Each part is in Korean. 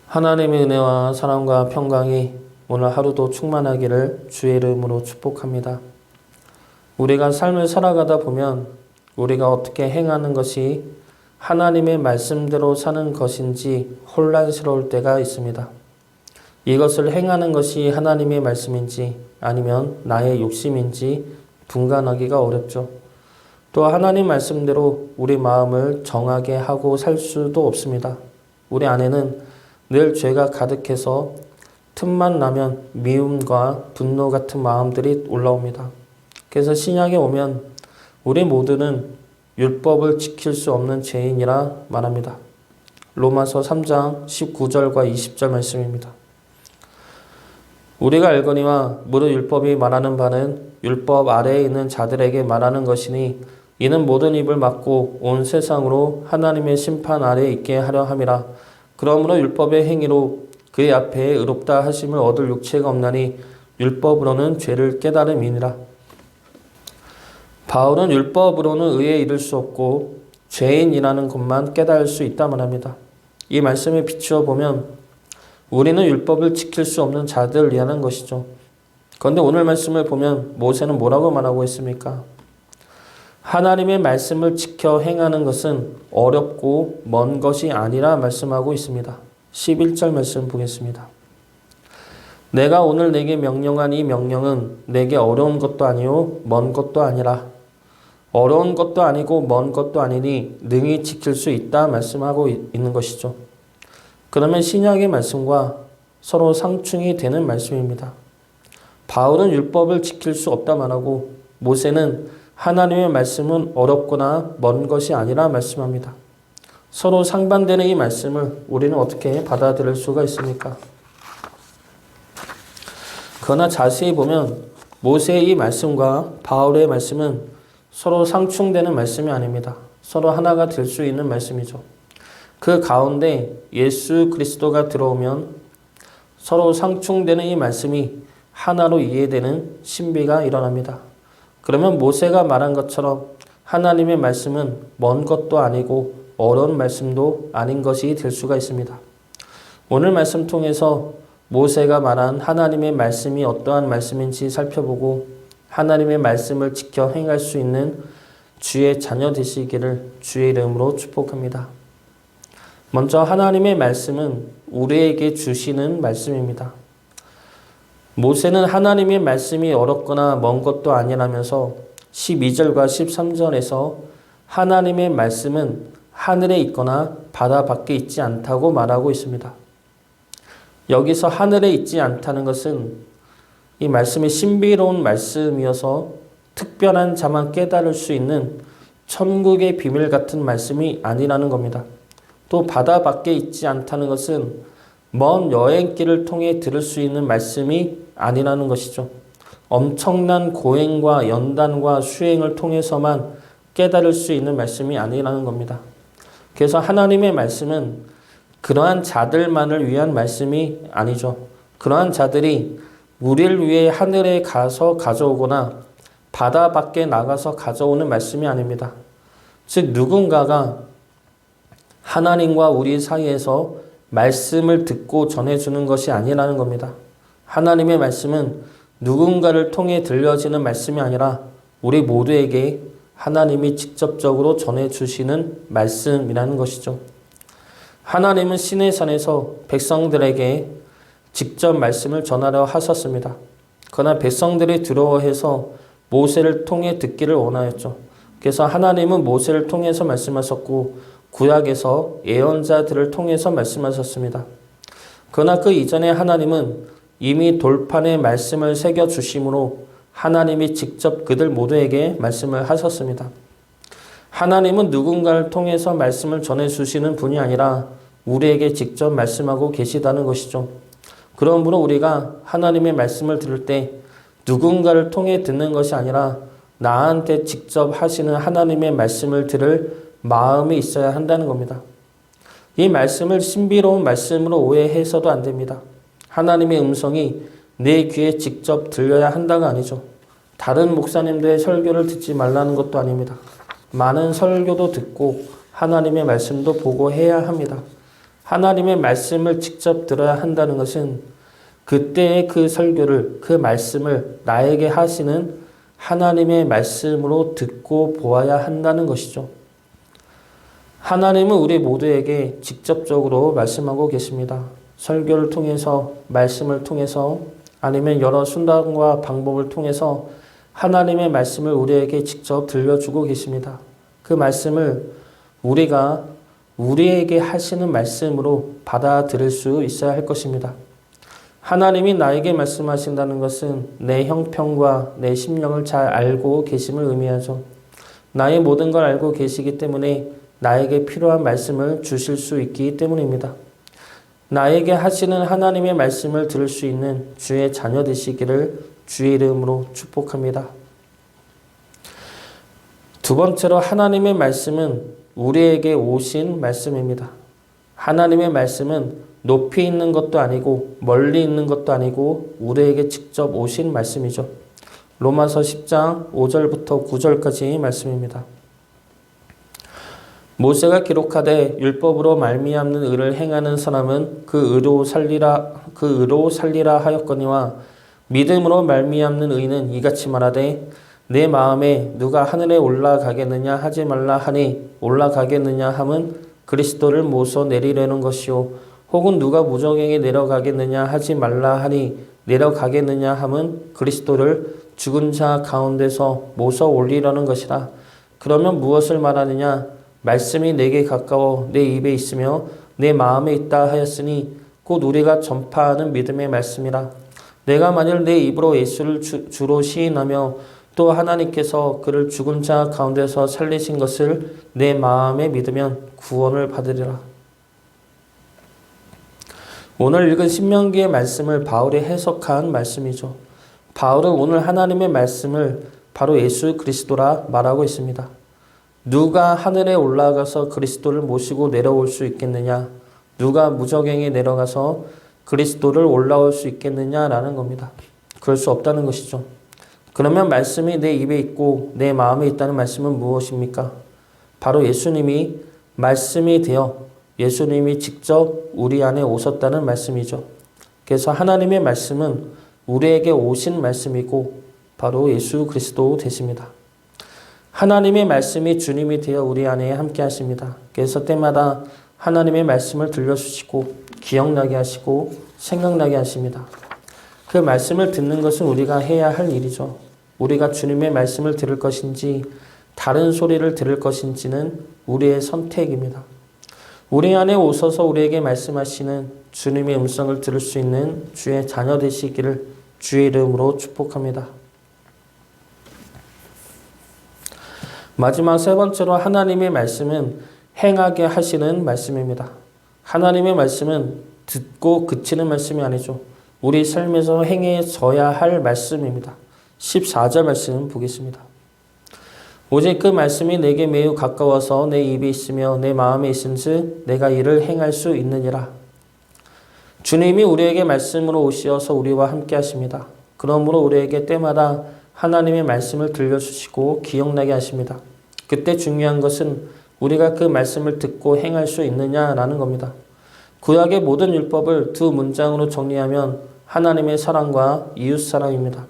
하나님의 은혜와 사랑과 평강이 오늘 하루도 충만하기를 주의 이름으로 축복합니다. 우리가 삶을 살아가다 보면 우리가 어떻게 행하는 것이 하나님의 말씀대로 사는 것인지 혼란스러울 때가 있습니다. 이것을 행하는 것이 하나님의 말씀인지 아니면 나의 욕심인지 분간하기가 어렵죠. 또 하나님 말씀대로 우리 마음을 정하게 하고 살 수도 없습니다. 우리 안에는 늘 죄가 가득해서 틈만 나면 미움과 분노 같은 마음들이 올라옵니다. 그래서 신약에 오면 우리 모두는 율법을 지킬 수 없는 죄인이라 말합니다. 로마서 3장 19절과 20절 말씀입니다. 우리가 알거니와 무릇 율법이 말하는 바는 율법 아래에 있는 자들에게 말하는 것이니 이는 모든 입을 막고 온 세상으로 하나님의 심판 아래에 있게 하려 함이라. 그러므로 율법의 행위로 그의 앞에 의롭다 하심을 얻을 육체가 없나니 율법으로는 죄를 깨달음이니라. 바울은 율법으로는 의에 이를 수 없고 죄인이라는 것만 깨달을 수 있다만 합니다. 이 말씀에 비추어 보면 우리는 율법을 지킬 수 없는 자들이라는 것이죠. 그런데 오늘 말씀을 보면 모세는 뭐라고 말하고 있습니까? 하나님의 말씀을 지켜 행하는 것은 어렵고 먼 것이 아니라 말씀하고 있습니다. 11절 말씀 보겠습니다. 내가 오늘 내게 명령한 이 명령은 내게 어려운 것도 아니요 먼 것도 아니라. 어려운 것도 아니고 먼 것도 아니니 능히 지킬 수 있다 말씀하고 있는 것이죠. 그러면 신약의 말씀과 서로 상충이 되는 말씀입니다. 바울은 율법을 지킬 수 없다 말하고 모세는 하나님의 말씀은 어렵거나 먼 것이 아니라 말씀합니다. 서로 상반되는 이 말씀을 우리는 어떻게 받아들일 수가 있습니까? 그러나 자세히 보면 모세의 이 말씀과 바울의 말씀은 서로 상충되는 말씀이 아닙니다. 서로 하나가 될 수 있는 말씀이죠. 그 가운데 예수 그리스도가 들어오면 서로 상충되는 이 말씀이 하나로 이해되는 신비가 일어납니다. 그러면 모세가 말한 것처럼 하나님의 말씀은 먼 것도 아니고 어려운 말씀도 아닌 것이 될 수가 있습니다. 오늘 말씀 통해서 모세가 말한 하나님의 말씀이 어떠한 말씀인지 살펴보고 하나님의 말씀을 지켜 행할 수 있는 주의 자녀 되시기를 주의 이름으로 축복합니다. 먼저 하나님의 말씀은 우리에게 주시는 말씀입니다. 모세는 하나님의 말씀이 어렵거나 먼 것도 아니라면서 12절과 13절에서 하나님의 말씀은 하늘에 있거나 바다 밖에 있지 않다고 말하고 있습니다. 여기서 하늘에 있지 않다는 것은 이 말씀이 신비로운 말씀이어서 특별한 자만 깨달을 수 있는 천국의 비밀 같은 말씀이 아니라는 겁니다. 또 바다 밖에 있지 않다는 것은 먼 여행길을 통해 들을 수 있는 말씀이 아니라는 것이죠. 엄청난 고행과 연단과 수행을 통해서만 깨달을 수 있는 말씀이 아니라는 겁니다. 그래서 하나님의 말씀은 그러한 자들만을 위한 말씀이 아니죠. 그러한 자들이 우리를 위해 하늘에 가서 가져오거나 바다 밖에 나가서 가져오는 말씀이 아닙니다. 즉 누군가가 하나님과 우리 사이에서 말씀을 듣고 전해주는 것이 아니라는 겁니다. 하나님의 말씀은 누군가를 통해 들려지는 말씀이 아니라 우리 모두에게 하나님이 직접적으로 전해주시는 말씀이라는 것이죠. 하나님은 시내산에서 백성들에게 직접 말씀을 전하려 하셨습니다. 그러나 백성들이 두려워해서 모세를 통해 듣기를 원하였죠. 그래서 하나님은 모세를 통해서 말씀하셨고 구약에서 예언자들을 통해서 말씀하셨습니다. 그러나 그 이전에 하나님은 이미 돌판에 말씀을 새겨주심으로 하나님이 직접 그들 모두에게 말씀을 하셨습니다. 하나님은 누군가를 통해서 말씀을 전해주시는 분이 아니라 우리에게 직접 말씀하고 계시다는 것이죠. 그러므로 우리가 하나님의 말씀을 들을 때 누군가를 통해 듣는 것이 아니라 나한테 직접 하시는 하나님의 말씀을 들을 마음이 있어야 한다는 겁니다. 이 말씀을 신비로운 말씀으로 오해해서도 안 됩니다. 하나님의 음성이 내 귀에 직접 들려야 한다가 아니죠. 다른 목사님들의 설교를 듣지 말라는 것도 아닙니다. 많은 설교도 듣고 하나님의 말씀도 보고 해야 합니다. 하나님의 말씀을 직접 들어야 한다는 것은 그때의 그 설교를, 그 말씀을 나에게 하시는 하나님의 말씀으로 듣고 보아야 한다는 것이죠. 하나님은 우리 모두에게 직접적으로 말씀하고 계십니다. 설교를 통해서, 말씀을 통해서, 아니면 여러 순간과 방법을 통해서 하나님의 말씀을 우리에게 직접 들려주고 계십니다. 그 말씀을 우리가 우리에게 하시는 말씀으로 받아들일 수 있어야 할 것입니다. 하나님이 나에게 말씀하신다는 것은 내 형편과 내 심령을 잘 알고 계심을 의미하죠. 나의 모든 걸 알고 계시기 때문에 나에게 필요한 말씀을 주실 수 있기 때문입니다. 나에게 하시는 하나님의 말씀을 들을 수 있는 주의 자녀 되시기를 주의 이름으로 축복합니다. 두 번째로 하나님의 말씀은 우리에게 오신 말씀입니다. 하나님의 말씀은 높이 있는 것도 아니고 멀리 있는 것도 아니고 우리에게 직접 오신 말씀이죠. 로마서 10장 5절부터 9절까지 말씀입니다. 모세가 기록하되 율법으로 말미암는 의를 행하는 사람은 그 의로 살리라 하였거니와 믿음으로 말미암는 의는 이같이 말하되 내 마음에 누가 하늘에 올라가겠느냐 하지 말라 하니 올라가겠느냐 함은 그리스도를 모서 내리려는 것이요 혹은 누가 무저갱에 내려가겠느냐 하지 말라 하니 내려가겠느냐 함은 그리스도를 죽은 자 가운데서 모서 올리려는 것이라. 그러면 무엇을 말하느냐? 말씀이 내게 가까워 내 입에 있으며 내 마음에 있다 하였으니 곧 우리가 전파하는 믿음의 말씀이라. 내가 만일 내 입으로 예수를 주로 시인하며 또 하나님께서 그를 죽은 자 가운데서 살리신 것을 내 마음에 믿으면 구원을 받으리라. 오늘 읽은 신명기의 말씀을 바울이 해석한 말씀이죠. 바울은 오늘 하나님의 말씀을 바로 예수 그리스도라 말하고 있습니다. 누가 하늘에 올라가서 그리스도를 모시고 내려올 수 있겠느냐? 누가 무저갱에 내려가서 그리스도를 올라올 수 있겠느냐라는 겁니다. 그럴 수 없다는 것이죠. 그러면 말씀이 내 입에 있고 내 마음에 있다는 말씀은 무엇입니까? 바로 예수님이 말씀이 되어 예수님이 직접 우리 안에 오셨다는 말씀이죠. 그래서 하나님의 말씀은 우리에게 오신 말씀이고 바로 예수 그리스도 되십니다. 하나님의 말씀이 주님이 되어 우리 안에 함께 하십니다. 그래서 때마다 하나님의 말씀을 들려주시고 기억나게 하시고 생각나게 하십니다. 그 말씀을 듣는 것은 우리가 해야 할 일이죠. 우리가 주님의 말씀을 들을 것인지 다른 소리를 들을 것인지는 우리의 선택입니다. 우리 안에 오셔서 우리에게 말씀하시는 주님의 음성을 들을 수 있는 주의 자녀 되시기를 주의 이름으로 축복합니다. 마지막 세 번째로 하나님의 말씀은 행하게 하시는 말씀입니다. 하나님의 말씀은 듣고 그치는 말씀이 아니죠. 우리 삶에서 행해져야 할 말씀입니다. 14절 말씀 보겠습니다. 오직 그 말씀이 내게 매우 가까워서 내 입에 있으며 내 마음에 있은즉 내가 이를 행할 수 있느니라. 주님이 우리에게 말씀으로 오시어서 우리와 함께 하십니다. 그러므로 우리에게 때마다 하나님의 말씀을 들려주시고 기억나게 하십니다. 그때 중요한 것은 우리가 그 말씀을 듣고 행할 수 있느냐라는 겁니다. 구약의 모든 율법을 두 문장으로 정리하면 하나님의 사랑과 이웃사랑입니다.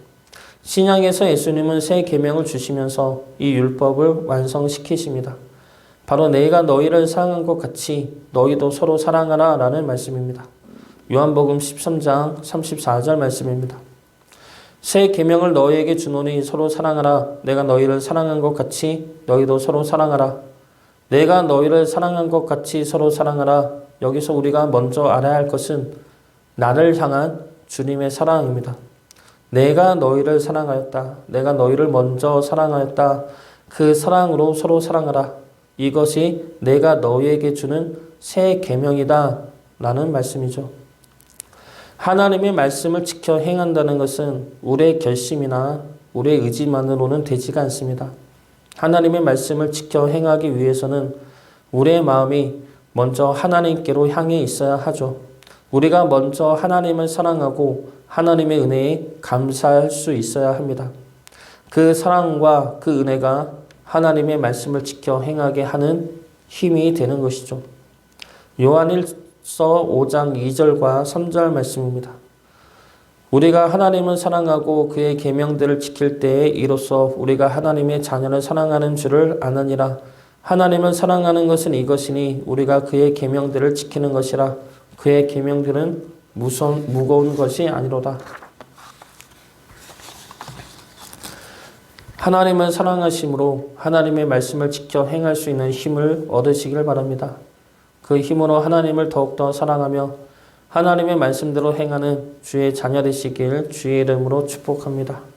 신약에서 예수님은 새 계명을 주시면서 이 율법을 완성시키십니다. 바로 내가 너희를 사랑한 것 같이 너희도 서로 사랑하라 라는 말씀입니다. 요한복음 13장 34절 말씀입니다. 새 계명을 너희에게 주노니 서로 사랑하라. 내가 너희를 사랑한 것 같이 너희도 서로 사랑하라. 내가 너희를 사랑한 것 같이 서로 사랑하라. 여기서 우리가 먼저 알아야 할 것은 나를 향한 주님의 사랑입니다. 내가 너희를 사랑하였다. 내가 너희를 먼저 사랑하였다. 그 사랑으로 서로 사랑하라. 이것이 내가 너희에게 주는 새 계명이다 라는 말씀이죠. 하나님의 말씀을 지켜 행한다는 것은 우리의 결심이나 우리의 의지만으로는 되지가 않습니다. 하나님의 말씀을 지켜 행하기 위해서는 우리의 마음이 먼저 하나님께로 향해 있어야 하죠. 우리가 먼저 하나님을 사랑하고 하나님의 은혜에 감사할 수 있어야 합니다. 그 사랑과 그 은혜가 하나님의 말씀을 지켜 행하게 하는 힘이 되는 것이죠. 요한 5장 2절과 3절 말씀입니다. 우리가 하나님을 사랑하고 그의 계명들을 지킬 때에 이로써 우리가 하나님의 자녀를 사랑하는 줄을 아느니라. 하나님을 사랑하는 것은 이것이니 우리가 그의 계명들을 지키는 것이라. 그의 계명들은 무거운 것이 아니로다. 하나님을 사랑하심으로 하나님의 말씀을 지켜 행할 수 있는 힘을 얻으시길 바랍니다. 그 힘으로 하나님을 더욱더 사랑하며 하나님의 말씀대로 행하는 주의 자녀 되시길 주의 이름으로 축복합니다.